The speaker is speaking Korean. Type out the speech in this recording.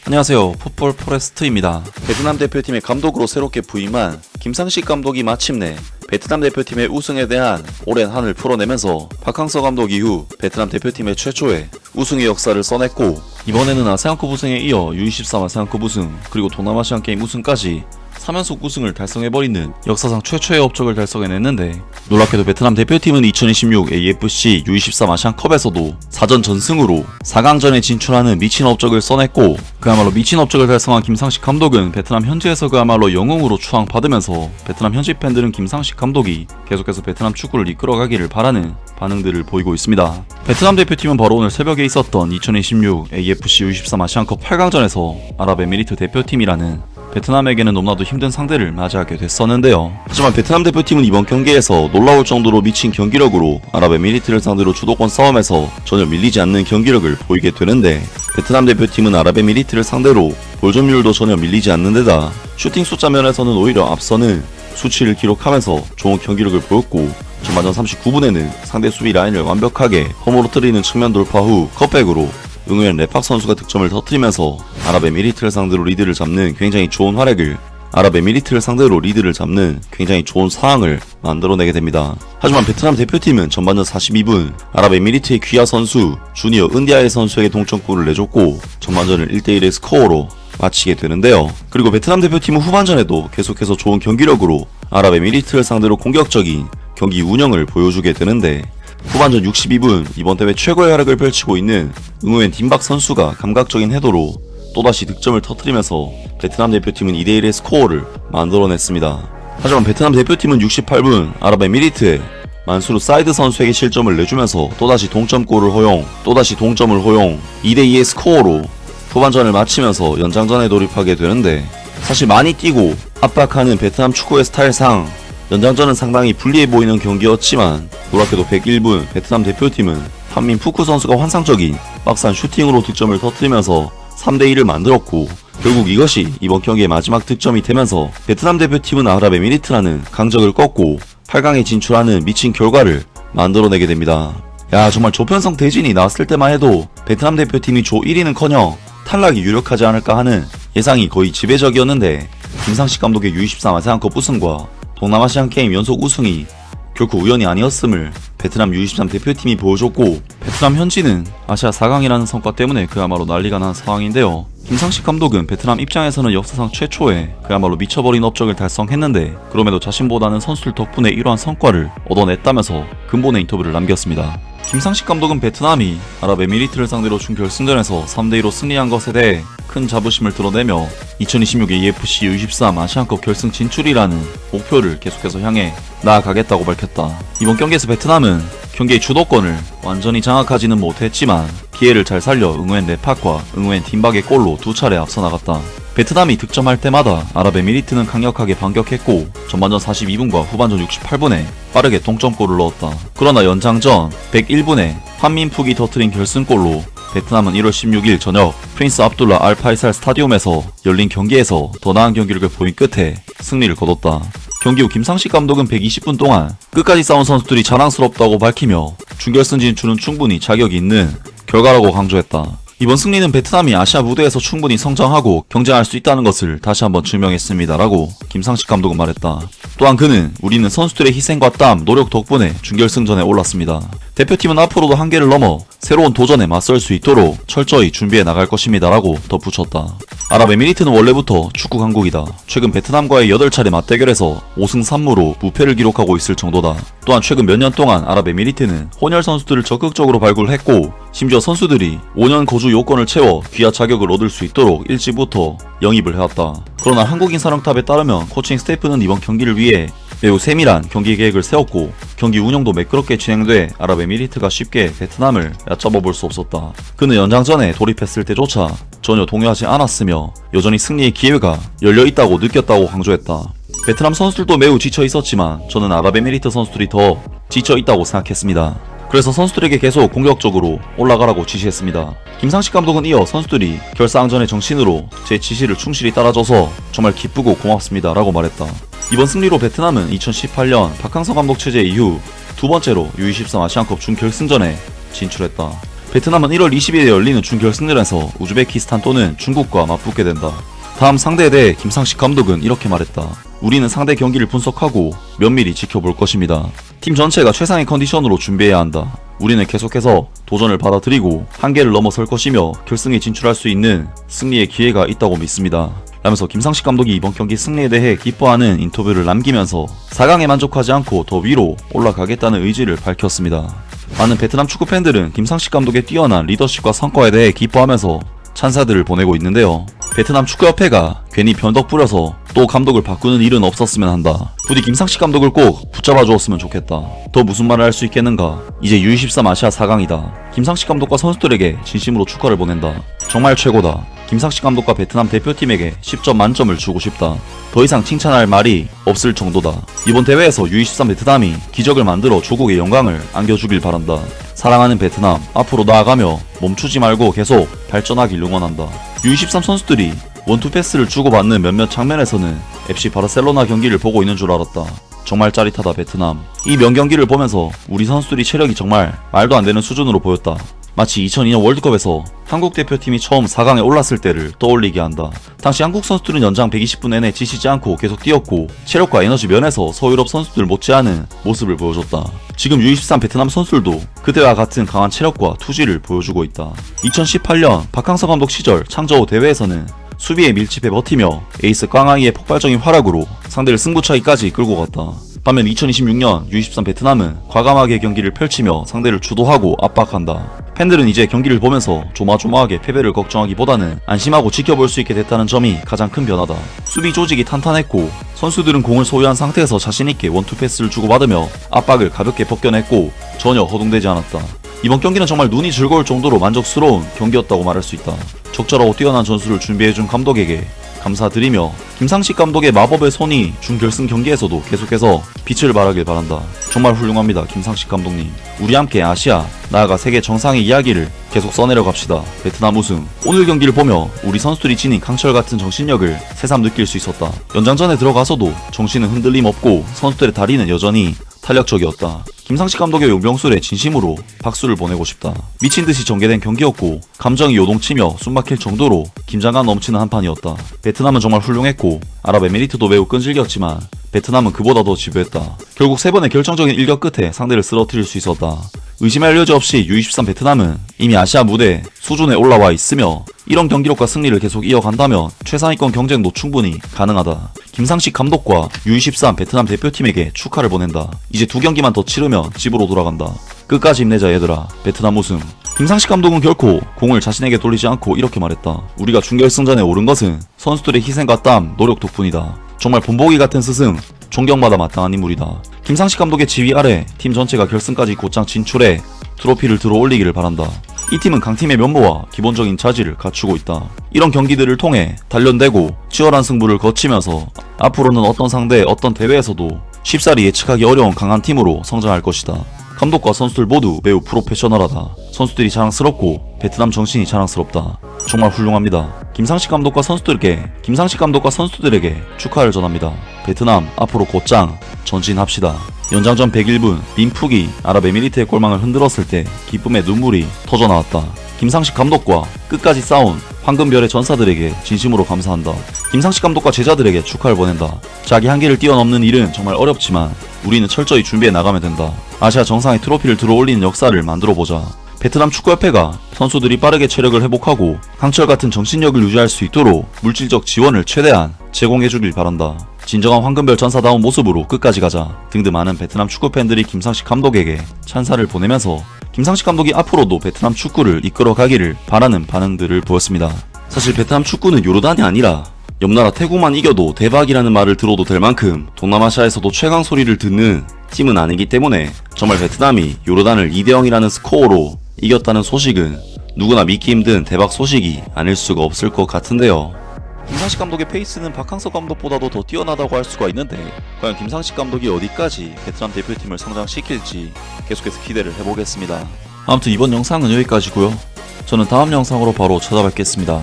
안녕하세요. 풋볼 포레스트입니다. 베트남 대표팀의 감독으로 새롭게 부임한 김상식 감독이 마침내 베트남 대표팀의 우승에 대한 오랜 한을 풀어내면서 박항서 감독 이후 베트남 대표팀의 최초의 우승의 역사를 써냈고, 이번에는 아세안컵 우승에 이어 U23 아세안컵 우승 그리고 동남아시안게임 우승까지 3연속 우승을 달성해버리는 역사상 최초의 업적을 달성해냈는데, 놀랍게도 베트남 대표팀은 2026 AFC U23 아시안컵에서도 4전 전승으로 4강전에 진출하는 미친 업적을 써냈고, 그야말로 미친 업적을 달성한 김상식 감독은 베트남 현지에서 그야말로 영웅으로 추앙받으면서 베트남 현지 팬들은 김상식 감독이 계속해서 베트남 축구를 이끌어가기를 바라는 반응들을 보이고 있습니다. 베트남 대표팀은 바로 오늘 새벽에 있었던 2026 AFC U23 아시안컵 8강전에서 아랍에미리트 대표팀이라는 베트남에게는 너무나도 힘든 상대를 맞이하게 됐었는데요. 하지만 베트남 대표팀은 이번 경기에서 놀라울 정도로 미친 경기력으로 아랍에미리트를 상대로 주도권 싸움에서 전혀 밀리지 않는 경기력을 보이게 되는데, 베트남 대표팀은 아랍에미리트를 상대로 볼 점유율도 전혀 밀리지 않는 데다 슈팅 숫자 면에서는 오히려 앞서는 수치를 기록하면서 좋은 경기력을 보였고, 전반전 39분에는 상대 수비 라인을 완벽하게 허물어뜨리는 측면 돌파 후 컷백으로 응우엔 레팍 선수가 득점을 터뜨리면서 아랍에미리트를 상대로 리드를 잡는 굉장히 좋은 상황을 만들어내게 됩니다. 하지만 베트남 대표팀은 전반전 42분 아랍에미리트의 귀하 선수 주니어 은디아의 선수에게 동점골을 내줬고 전반전을 1대1의 스코어로 마치게 되는데요. 그리고 베트남 대표팀은 후반전에도 계속해서 좋은 경기력으로 아랍에미리트를 상대로 공격적인 경기 운영을 보여주게 되는데, 후반전 62분 이번 대회 최고의 활약을 펼치고 있는 응우엔 딘박 선수가 감각적인 헤더로 또다시 득점을 터뜨리면서 베트남 대표팀은 2대1의 스코어를 만들어냈습니다. 하지만 베트남 대표팀은 68분 아랍에미리트의 만수르 사이드 선수에게 실점을 내주면서 또다시 동점을 허용 2대2의 스코어로 후반전을 마치면서 연장전에 돌입하게 되는데, 사실 많이 뛰고 압박하는 베트남 축구의 스타일상 연장전은 상당히 불리해 보이는 경기였지만, 놀랍게도 101분 베트남 대표팀은 판민 푸크 선수가 환상적인 박스안 슈팅으로 득점을 터뜨리면서 3대2를 만들었고, 결국 이것이 이번 경기의 마지막 득점이 되면서 베트남 대표팀은 아랍에미리트라는 강적을 꺾고 8강에 진출하는 미친 결과를 만들어내게 됩니다. 야, 정말 조편성 대진이 나왔을 때만 해도 베트남 대표팀이 조 1위는커녕 탈락이 유력하지 않을까 하는 예상이 거의 지배적이었는데, 김상식 감독의 U23 아세안컵 우승과 동남아시안 게임 연속 우승이 결코 우연이 아니었음을 베트남 U23 대표팀이 보여줬고, 베트남 현지는 아시아 4강이라는 성과 때문에 그야말로 난리가 난 상황인데요. 김상식 감독은 베트남 입장에서는 역사상 최초의 그야말로 미쳐버린 업적을 달성했는데, 그럼에도 자신보다는 선수들 덕분에 이러한 성과를 얻어냈다면서 근본의 인터뷰를 남겼습니다. 김상식 감독은 베트남이 아랍에미리트를 상대로 준결승전에서 3대2로 승리한 것에 대해 큰 자부심을 드러내며 2026 AFC U23 아시안컵 결승 진출이라는 목표를 계속해서 향해 나아가겠다고 밝혔다. 이번 경기에서 베트남은 경기의 주도권을 완전히 장악하지는 못했지만 기회를 잘 살려 응우엔 레팍과 응우엔 딘박의 골로 2차례 앞서 나갔다. 베트남이 득점할 때마다 아랍에미리트는 강력하게 반격했고, 전반전 42분과 후반전 68분에 빠르게 동점골을 넣었다. 그러나 연장전 101분에 판민푹이 터뜨린 결승골로 베트남은 1월 16일 저녁 프린스 압둘라 알 파이살 스타디움에서 열린 경기에서 더 나은 경기력을 보인 끝에 승리를 거뒀다. 경기 후 김상식 감독은 120분 동안 끝까지 싸운 선수들이 자랑스럽다고 밝히며 준결승 진출은 충분히 자격이 있는 결과라고 강조했다. 이번 승리는 베트남이 아시아 무대에서 충분히 성장하고 경쟁할 수 있다는 것을 다시 한번 증명했습니다 라고 김상식 감독은 말했다. 또한 그는 우리는 선수들의 희생과 땀, 노력 덕분에 준결승전에 올랐습니다. 대표팀은 앞으로도 한계를 넘어 새로운 도전에 맞설 수 있도록 철저히 준비해 나갈 것입니다 라고 덧붙였다. 아랍에미리트는 원래부터 축구 강국이다. 최근 베트남과의 8차례 맞대결에서 5승 3무로 무패를 기록하고 있을 정도다. 또한 최근 몇 년 동안 아랍에미리트는 혼혈 선수들을 적극적으로 발굴했고, 심지어 선수들이 5년 거주 요건을 채워 귀화 자격을 얻을 수 있도록 일찍부터 영입을 해왔다. 그러나 한국인 사령탑에 따르면 코칭 스태프는 이번 경기를 위해 매우 세밀한 경기 계획을 세웠고, 경기 운영도 매끄럽게 진행돼 아랍에미리트가 쉽게 베트남을 얕잡아 볼 수 없었다. 그는 연장전에 돌입했을 때조차 전혀 동요하지 않았으며 여전히 승리의 기회가 열려있다고 느꼈다고 강조했다. 베트남 선수들도 매우 지쳐 있었지만 저는 아랍에미리트 선수들이 더 지쳐 있다고 생각했습니다. 그래서 선수들에게 계속 공격적으로 올라가라고 지시했습니다. 김상식 감독은 이어 선수들이 결사항전의 정신으로 제 지시를 충실히 따라줘서 정말 기쁘고 고맙습니다 라고 말했다. 이번 승리로 베트남은 2018년 박항서 감독 체제 이후 두 번째로 U23 아시안컵 준결승전에 진출했다. 베트남은 1월 20일에 열리는 준결승전에서 우즈베키스탄 또는 중국과 맞붙게 된다. 다음 상대에 대해 김상식 감독은 이렇게 말했다. 우리는 상대 경기를 분석하고 면밀히 지켜볼 것입니다. 팀 전체가 최상의 컨디션으로 준비해야 한다. 우리는 계속해서 도전을 받아들이고 한계를 넘어설 것이며 결승에 진출할 수 있는 승리의 기회가 있다고 믿습니다. 라면서 김상식 감독이 이번 경기 승리에 대해 기뻐하는 인터뷰를 남기면서 4강에 만족하지 않고 더 위로 올라가겠다는 의지를 밝혔습니다. 많은 베트남 축구 팬들은 김상식 감독의 뛰어난 리더십과 성과에 대해 기뻐하면서 찬사들을 보내고 있는데요. 베트남 축구협회가 괜히 변덕 부려서 또 감독을 바꾸는 일은 없었으면 한다. 부디 김상식 감독을 꼭 붙잡아 주었으면 좋겠다. 더 무슨 말을 할 수 있겠는가. 이제 U23 아시아 4강이다. 김상식 감독과 선수들에게 진심으로 축하를 보낸다. 정말 최고다. 김상식 감독과 베트남 대표팀에게 10점 만점을 주고 싶다. 더 이상 칭찬할 말이 없을 정도다. 이번 대회에서 U23 베트남이 기적을 만들어 조국의 영광을 안겨주길 바란다. 사랑하는 베트남, 앞으로 나아가며 멈추지 말고 계속 발전하길 응원한다. U23 선수들이 원투 패스를 주고받는 몇몇 장면에서는 FC 바르셀로나 경기를 보고 있는 줄 알았다. 정말 짜릿하다 베트남. 이 명경기를 보면서 우리 선수들이 체력이 정말 말도 안 되는 수준으로 보였다. 마치 2002년 월드컵에서 한국 대표팀이 처음 4강에 올랐을 때를 떠올리게 한다. 당시 한국 선수들은 연장 120분 내내 지치지 않고 계속 뛰었고 체력과 에너지 면에서 서유럽 선수들 못지않은 모습을 보여줬다. 지금 U23 베트남 선수들도 그때와 같은 강한 체력과 투지를 보여주고 있다. 2018년 박항서 감독 시절 창저우 대회에서는 수비에 밀집해 버티며 에이스 꽝아이의 폭발적인 활약으로 상대를 승부차기까지 끌고 갔다. 반면 2026년 U23 베트남은 과감하게 경기를 펼치며 상대를 주도하고 압박한다. 팬들은 이제 경기를 보면서 조마조마하게 패배를 걱정하기보다는 안심하고 지켜볼 수 있게 됐다는 점이 가장 큰 변화다. 수비 조직이 탄탄했고 선수들은 공을 소유한 상태에서 자신있게 원투 패스를 주고받으며 압박을 가볍게 벗겨냈고 전혀 허둥대지 않았다. 이번 경기는 정말 눈이 즐거울 정도로 만족스러운 경기였다고 말할 수 있다. 적절하고 뛰어난 전술을 준비해준 감독에게 감사드리며 김상식 감독의 마법의 손이 준결승 경기에서도 계속해서 빛을 발하길 바란다. 정말 훌륭합니다 김상식 감독님. 우리 함께 아시아 나아가 세계 정상의 이야기를 계속 써내려 갑시다. 베트남 우승. 오늘 경기를 보며 우리 선수들이 지닌 강철같은 정신력을 새삼 느낄 수 있었다. 연장전에 들어가서도 정신은 흔들림 없고 선수들의 다리는 여전히 탄력적이었다. 김상식 감독의 용병술에 진심으로 박수를 보내고 싶다. 미친듯이 전개된 경기였고 감정이 요동치며 숨막힐 정도로 긴장감 넘치는 한판이었다. 베트남은 정말 훌륭했고 아랍에미리트도 매우 끈질겼지만 베트남은 그보다 더 지배했다. 결국 3번의 결정적인 일격 끝에 상대를 쓰러뜨릴 수 있었다. 의심할 여지 없이 U23 베트남은 이미 아시아 무대 수준에 올라와 있으며 이런 경기력과 승리를 계속 이어간다면 최상위권 경쟁도 충분히 가능하다. 김상식 감독과 U23 베트남 대표팀에게 축하를 보낸다. 이제 2경기만 더 치르면 집으로 돌아간다. 끝까지 힘내자 얘들아. 베트남 우승. 김상식 감독은 결코 공을 자신에게 돌리지 않고 이렇게 말했다. 우리가 준결승전에 오른 것은 선수들의 희생과 땀, 노력 덕분이다. 정말 본보기 같은 스승, 존경받아 마땅한 인물이다. 김상식 감독의 지휘 아래 팀 전체가 결승까지 곧장 진출해 트로피를 들어 올리기를 바란다. 이 팀은 강팀의 면모와 기본적인 자질을 갖추고 있다. 이런 경기들을 통해 단련되고 치열한 승부를 거치면서 앞으로는 어떤 상대, 어떤 대회에서도 쉽사리 예측하기 어려운 강한 팀으로 성장할 것이다. 감독과 선수들 모두 매우 프로페셔널하다. 선수들이 자랑스럽고 베트남 정신이 자랑스럽다. 정말 훌륭합니다. 김상식 감독과 선수들에게 축하를 전합니다. 베트남 앞으로 곧장 전진합시다. 연장전 101분 민푹이 아랍에미리트의 골망을 흔들었을 때 기쁨의 눈물이 터져나왔다. 김상식 감독과 끝까지 싸운 황금별의 전사들에게 진심으로 감사한다. 김상식 감독과 제자들에게 축하를 보낸다. 자기 한계를 뛰어넘는 일은 정말 어렵지만 우리는 철저히 준비해 나가면 된다. 아시아 정상의 트로피를 들어올리는 역사를 만들어보자. 베트남 축구협회가 선수들이 빠르게 체력을 회복하고 강철같은 정신력을 유지할 수 있도록 물질적 지원을 최대한 제공해주길 바란다. 진정한 황금별 전사다운 모습으로 끝까지 가자 등등 많은 베트남 축구팬들이 김상식 감독에게 찬사를 보내면서 김상식 감독이 앞으로도 베트남 축구를 이끌어가기를 바라는 반응들을 보였습니다. 사실 베트남 축구는 요르단이 아니라 옆나라 태국만 이겨도 대박이라는 말을 들어도 될 만큼 동남아시아에서도 최강 소리를 듣는 팀은 아니기 때문에 정말 베트남이 요르단을 2대0이라는 스코어로 이겼다는 소식은 누구나 믿기 힘든 대박 소식이 아닐 수가 없을 것 같은데요. 김상식 감독의 페이스는 박항서 감독보다도 더 뛰어나다고 할 수가 있는데 과연 김상식 감독이 어디까지 베트남 대표팀을 성장시킬지 계속해서 기대를 해보겠습니다. 아무튼 이번 영상은 여기까지고요. 저는 다음 영상으로 바로 찾아뵙겠습니다.